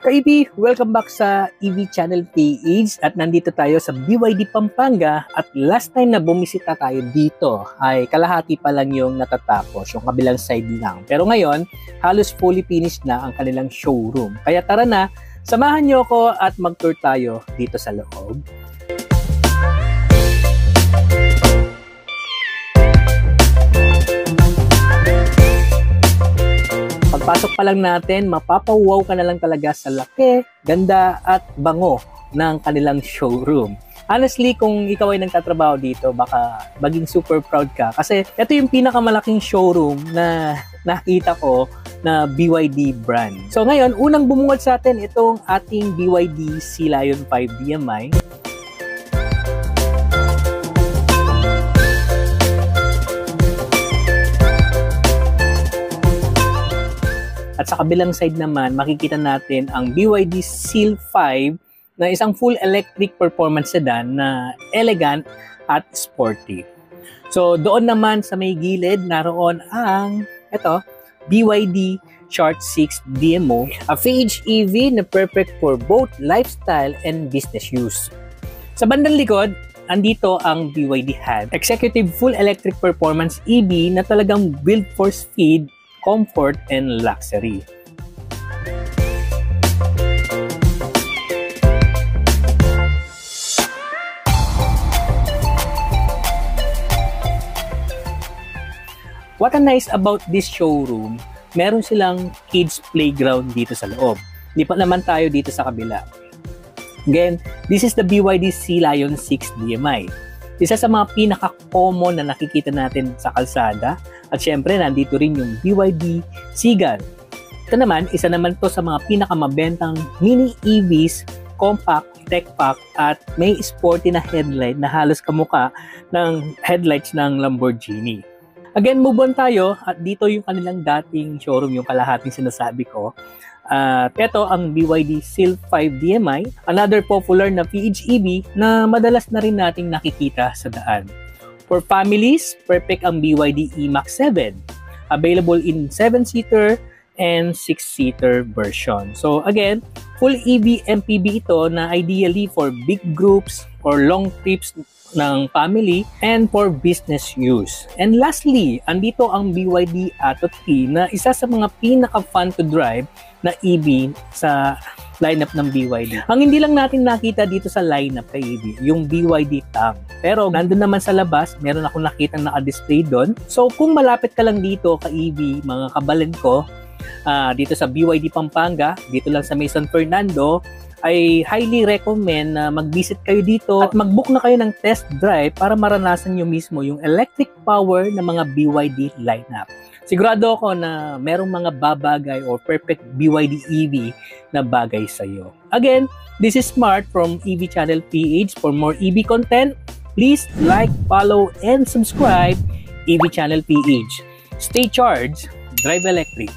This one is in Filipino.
Ka-EV, welcome back sa EV Channel PH at nandito tayo sa BYD Pampanga at last time na bumisita tayo dito ay kalahati pa lang yung natatapos, yung kabilang side lang. Pero ngayon, halos fully finished na ang kanilang showroom. Kaya tara na, samahan nyo ako at mag-tour tayo dito sa loob. Pagpasok pa lang natin, mapapawaw ka na lang talaga sa laki, ganda at bango ng kanilang showroom. Honestly, kung ikaw ay nagtatrabaho dito, baka maging super proud ka. Kasi ito yung pinakamalaking showroom na nakita ko na BYD brand. So ngayon, unang bumungad sa atin itong ating BYD Sea Lion 5 DMI. At sa kabilang side naman, makikita natin ang BYD Seal 5 na isang full electric performance sedan na elegant at sporty. So doon naman sa may gilid, naroon ang BYD Chart 6 DMO, a PHEV na perfect for both lifestyle and business use. Sa bandang likod, andito ang BYD HAD, Executive Full Electric Performance EV na talagang built for speed, comfort, and luxury. What a nice about this showroom, meron silang kids playground dito sa loob. Lipat naman tayo dito sa kabila. Again, this is the BYD Sea Lion 6 DMI. Isa sa mga pinaka-common na nakikita natin sa kalsada. At syempre, nandito rin yung BYD Seagull. Ito naman, isa naman to sa mga pinakamabentang mini EVs, compact, tech pack, at may sporty na headlight na halos kamukha ng headlights ng Lamborghini. Again, move on tayo at dito yung kanilang dating showroom, yung kalahating sinasabi ko. At ito ang BYD Seal 5 DMI, another popular na PHEV na madalas na rin nating nakikita sa daan. For families, perfect ang BYD E-MAX 7. Available in 7-seater and 6-seater version. So again, full EV MPV ito na ideally for big groups or long trips ng family and for business use. And lastly, andito ang BYD Atto 3 na isa sa mga pinaka-fun to drive na EV sa lineup ng BYD. Ang hindi lang natin nakita dito sa lineup kay EV, yung BYD Tang. Pero nandun naman sa labas, meron akong nakitang naka-display doon. So kung malapit ka lang dito kay EV, mga kabalan ko, dito sa BYD Pampanga, dito lang sa may San Fernando, ay highly recommend na mag-visit kayo dito at mag-book na kayo ng test drive para maranasan nyo mismo yung electric power ng mga BYD lineup. Sigurado ako na merong mga babagay or perfect BYD EV na bagay sa iyo. Again, this is Smart from EV Channel PH. For more EV content, please like, follow, and subscribe EV Channel PH. Stay charged, drive electric.